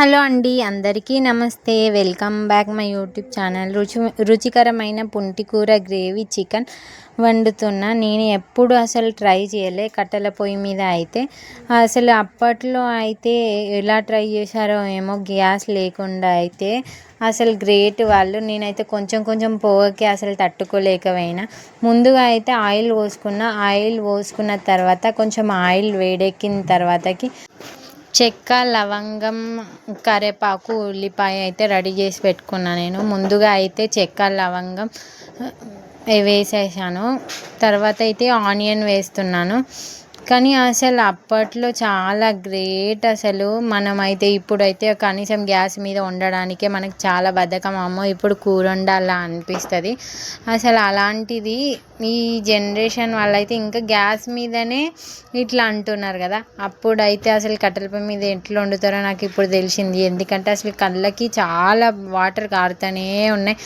Hello అండి, అందరికీ నమస్తే. Welcome back my YouTube channel. రుచికరమైన పుంటికూర గ్రేవీ చికెన్ వండుతున్నా. నేను ఎప్పుడు అసలు ట్రై చేయలే కట్టెల పొయ్యి మీద. అయితే అసలు అప్పట్లో అయితే ఎలా ట్రై చేశారో ఏమో, గ్యాస్ లేకుండా. అయితే అసలు గ్రేట్ వాళ్ళు. నేనైతే కొంచెం కొంచెం పొగకి అసలు తట్టుకోలేకపోయినా. ముందుగా అయితే ఆయిల్ పోసుకున్న తర్వాత కొంచెం ఆయిల్ వేడెక్కిన తర్వాతకి చెక్క, లవంగం, కరివేపాకు, ఉల్లిపాయ అయితే రెడీ చేసి పెట్టుకున్నా. నేను ముందుగా అయితే చెక్క, లవంగం వేసేసాను. తర్వాత అయితే ఆనియన్ వేస్తున్నాను. కానీ అసలు అప్పట్లో చాలా గ్రేట్. అసలు మనమైతే ఇప్పుడైతే కనీసం గ్యాస్ మీద వండడానికే మనకు చాలా బద్ధకం. అమ్మో ఇప్పుడు కూర వండాలా అనిపిస్తుంది. అసలు అలాంటిది ఈ జనరేషన్ వాళ్ళైతే ఇంకా గ్యాస్ మీదనే ఇట్లా అంటున్నారు కదా. అప్పుడైతే అసలు కట్టెల పొయ్యి మీద ఎట్లా వండుతారో నాకు ఇప్పుడు తెలిసింది. ఎందుకంటే అసలు కళ్ళకి చాలా వాటర్ కారుతూనే ఉన్నాయి.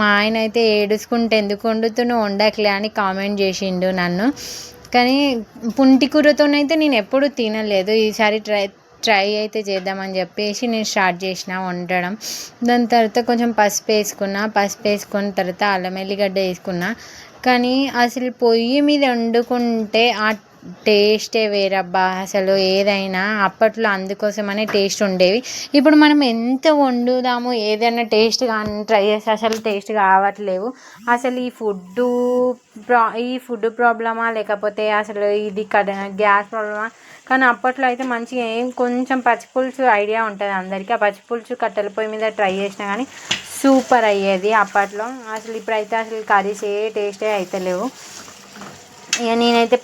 మా ఆయన అయితే ఏడుచుకుంటే ఎందుకు వండుతున్నావు, వండకలే అని కామెంట్ చేసిండు నన్ను. కానీ పుంటికూరతోనైతే నేను ఎప్పుడు తినలేదు. ఈసారి ట్రై అయితే చేద్దామని చెప్పేసి నేను స్టార్ట్ చేసిన వండడం. దాని తర్వాత కొంచెం పసుపు వేసుకున్న తర్వాత అల్లం ఎల్లిగడ్డ వేసుకున్నా. కానీ అసలు పొయ్యి మీద వండుకుంటే ఆ టేస్టే వేరబ్బా. అసలు ఏదైనా అప్పట్లో అందుకోసమనే టేస్ట్ ఉండేవి. ఇప్పుడు మనం ఎంత వండుదాము, ఏదైనా టేస్ట్ కానీ ట్రై చేస్తే అసలు టేస్ట్ కావట్లేవు. అసలు ఈ ఫుడ్ ప్రాబ్లమా, లేకపోతే అసలు ఇది గ్యాస్ ప్రాబ్లమా? కానీ అప్పట్లో అయితే మంచిగా కొంచెం పచ్చిపులుసు ఐడియా ఉంటుంది అందరికీ. ఆ పచ్చిపులుసు కట్టెల పొయ్యి మీద ట్రై చేసినా కానీ సూపర్ అయ్యేది అప్పట్లో. అసలు ఇప్పుడైతే అసలు కర్రీస్ టేస్టే అయితే లేవు. ఇక నేనైతే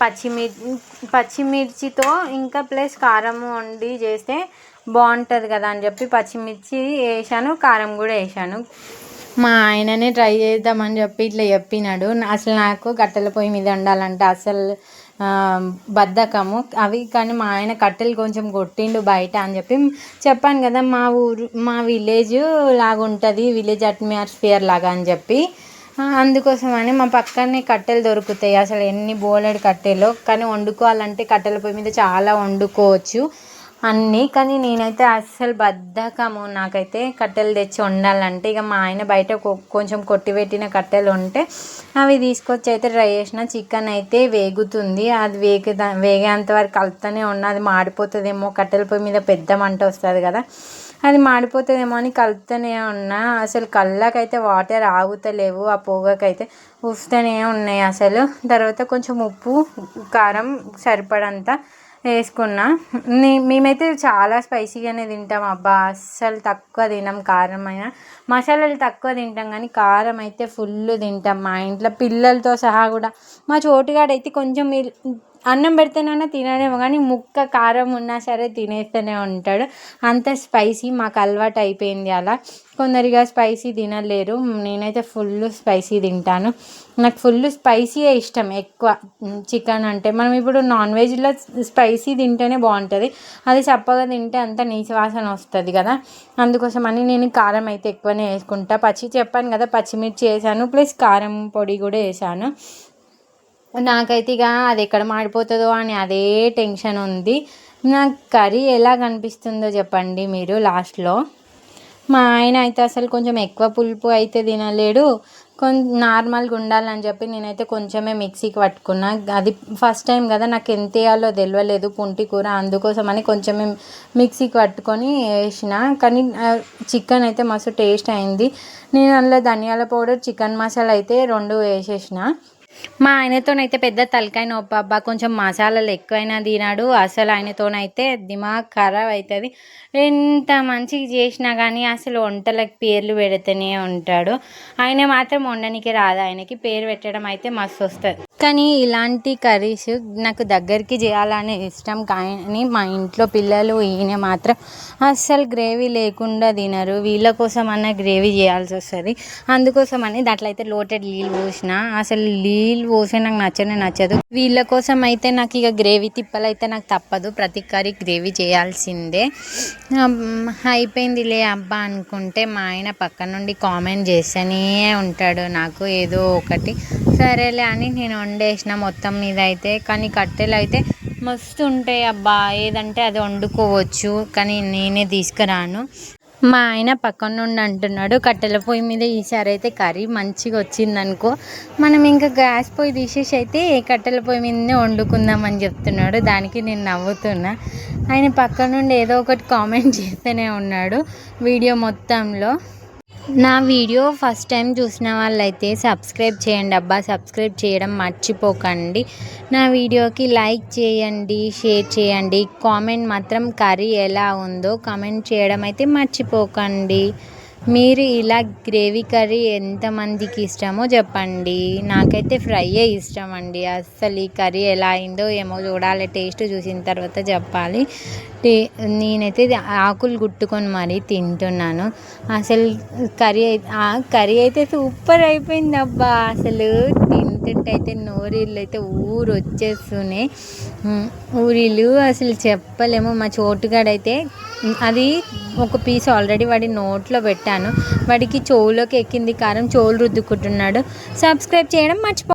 పచ్చిమిర్చితో ఇంకా ప్లస్ కారం వండి చేస్తే బాగుంటుంది కదా అని చెప్పి పచ్చిమిర్చి వేసాను, కారం కూడా వేసాను. మా ఆయననే ట్రై చేద్దామని చెప్పి ఇట్లా చెప్పినాడు. అసలు నాకు కట్టెల పొయ్యి మీద వండాలంటే అసలు బద్ధకము అవి. కానీ మా ఆయన కట్టెలు కొంచెం కొట్టిండు బయట అని చెప్పి చెప్పాను కదా. మా విలేజ్ లాగా ఉంటుంది, విలేజ్ అట్మాస్ఫియర్ లాగా అని చెప్పి. అందుకోసమని మా పక్కనే కట్టెలు దొరుకుతాయి. అసలు ఎన్ని బోలెడు కట్టెలు. కానీ వండుకోవాలంటే కట్టెల పొయ్యి మీద చాలా వండుకోవచ్చు అన్నీ. కానీ నేనైతే అస్సలు బద్ధకము నాకైతే కట్టెలు తెచ్చి వండాలంటే. ఇక మా ఆయన బయట కొంచెం కొట్టిపెట్టిన కట్టెలు ఉంటే అవి తీసుకొచ్చి అయితే ట్రై చేసిన. చికెన్ అయితే వేగుతుంది. అది వేగేంత వరకు కలుపుతూనే ఉన్నా. అది మాడిపోతుందేమో, కట్టెల పొయ్యి మీద పెద్ద మంట వస్తుంది కదా, అది మాడిపోతుందేమో అని కలుపుతూనే ఉన్నా. అసలు కళ్ళకైతే వాటర్ ఆగుతలేవు, ఆ పొగకైతే ఉస్తూనే ఉన్నాయి అసలు. తర్వాత కొంచెం ఉప్పు, కారం సరిపడంత వేసుకున్నా. మేమైతే చాలా స్పైసీగానే తింటాం అబ్బా. అస్సలు తక్కువ తినాం. కారం అయినా మసాలాలు తక్కువ తింటాం, కానీ కారం అయితే ఫుల్ తింటాం మా ఇంట్లో పిల్లలతో సహా కూడా. మా చోటుగాడైతే కొంచెం అన్నం పెడితేనైనా తినడేమో, కానీ ముక్క కారం ఉన్నా సరే తినేస్తూనే ఉంటాడు. అంత స్పైసీ మాకు అలవాటు అయిపోయింది అలా. కొందరిగా స్పైసీ తినలేరు. నేనైతే ఫుల్ స్పైసీ తింటాను. నాకు ఫుల్ స్పైసీయే ఇష్టం ఎక్కువ. చికెన్ అంటే మనం ఇప్పుడు నాన్ వెజ్లో స్పైసీ తింటేనే బాగుంటుంది. అది చప్పగా తింటే అంత నీచు వాసన వస్తుంది కదా. అందుకోసమని నేను కారం అయితే ఎక్కువనే వేసుకుంటా. చెప్పాను కదా, పచ్చిమిర్చి వేసాను ప్లస్ కారం పొడి కూడా వేసాను. నాకైతే ఇక అది ఎక్కడ మాడిపోతుందో అని అదే టెన్షన్ ఉంది. నాకు కర్రీ ఎలా కనిపిస్తుందో చెప్పండి మీరు లాస్ట్లో. మా ఆయన అయితే అసలు కొంచెం ఎక్కువ పులుపు అయితే తినలేడు. నార్మల్గా ఉండాలని చెప్పి నేనైతే కొంచెమే మిక్సీకి పట్టుకున్నా. అది ఫస్ట్ టైం కదా, నాకు ఎంత వేయాలో తెలియలేదు పుంటి కూర. అందుకోసమని కొంచెమే మిక్సీకి పట్టుకొని వేసిన. కానీ చికెన్ అయితే మస్తు టేస్ట్ అయింది. నేను అందులో ధనియాల పౌడర్, చికెన్ మసాలా అయితే 2 వేసేసిన. మా ఆయనతోనైతే పెద్ద తలకాయ నొప్పి అబ్బా. కొంచెం మసాలాలు ఎక్కువైనా తినాడు. అసలు ఆయనతోనైతే దిమాగ్ ఖరాబ్ అవుతుంది. ఎంత మంచిగా చేసినా కానీ అసలు వంటలకు పేర్లు పెడుతూనే ఉంటాడు. ఆయన మాత్రం వండడానికి రాదు. ఆయనకి పేరు పెట్టడం అయితే మస్తు వస్తుంది. కానీ ఇలాంటి కర్రీస్ నాకు దగ్గరికి చేయాలనే ఇష్టం. కానీ మా ఇంట్లో పిల్లలు ఈయన మాత్రం అస్సలు గ్రేవీ లేకుండా తినరు. వీళ్ళ కోసం అన్న గ్రేవీ చేయాల్సి వస్తుంది. అందుకోసమని దాంట్లో అయితే లోటెడ్ నీళ్ళు పోసిన. అసలు నీళ్ళు పోసే నాకు నచ్చదు. వీళ్ళ కోసం అయితే నాకు ఇక గ్రేవీ తిప్పలు అయితే నాకు తప్పదు. ప్రతి కర్రీ గ్రేవీ చేయాల్సిందే. అయిపోయిందిలే అబ్బా అనుకుంటే మా ఆయన పక్క నుండి కామెంట్ చేస్తూనే ఉంటాడు నాకు ఏదో ఒకటి. సరేలే అని నేను వండేసిన మొత్తం మీద అయితే. కానీ కట్టెలు అయితే మస్తు ఉంటాయి అబ్బా, ఏదంటే అది వండుకోవచ్చు. కానీ నేనే తీసుకురాను. మా ఆయన పక్కన నుండి అంటున్నాడు, కట్టెల పొయ్యి మీద ఈసారి అయితే కర్రీ మంచిగా వచ్చిందనుకో, మనం ఇంకా గ్యాస్ పొయ్యి తీసేసి అయితే కట్టెల పొయ్యి మీదనే వండుకుందామని చెప్తున్నాడు. దానికి నేను నవ్వుతున్నా. ఆయన పక్క నుండి ఏదో ఒకటి కామెంట్ చేస్తూనే ఉన్నాడు వీడియో మొత్తంలో. నా వీడియో ఫస్ట్ టైం చూసిన వాళ్ళైతే సబ్స్క్రైబ్ చేయండి అబ్బా, సబ్స్క్రైబ్ చేయడం మర్చిపోకండి. నా వీడియోకి లైక్ చేయండి, షేర్ చేయండి, కామెంట్ మాత్రం కర్రీ ఎలా ఉందో కామెంట్ చేయడం అయితే మర్చిపోకండి. మీరు ఇలా గ్రేవీ కర్రీ ఎంతమందికి ఇష్టమో చెప్పండి. నాకైతే ఫ్రైయే ఇష్టం అండి. అస్సలు ఈ కర్రీ ఎలా అయిందో ఏమో చూడాలి, టేస్ట్ చూసిన తర్వాత చెప్పాలి. నేనైతే ఆకులు గుట్టుకొని మరీ తింటున్నాను. అసలు కర్రీ అయితే సూపర్ అయిపోయింది అబ్బా. అసలు తింటుంటే అయితే నోరీళ్ళు అయితే ఊరు వచ్చేస్తున్నాయి. ఊరిళ్ళు అసలు చెప్పలేము. మా చోటుగాడైతే అది ఒక పీస్ ఆల్రెడీ వాడి నోట్లో పెట్టాను, వాడికి చెవులోకి ఎక్కింది కారం, చెవులు రుద్దుకుంటున్నాడు. సబ్స్క్రైబ్ చేయడం మర్చిపో.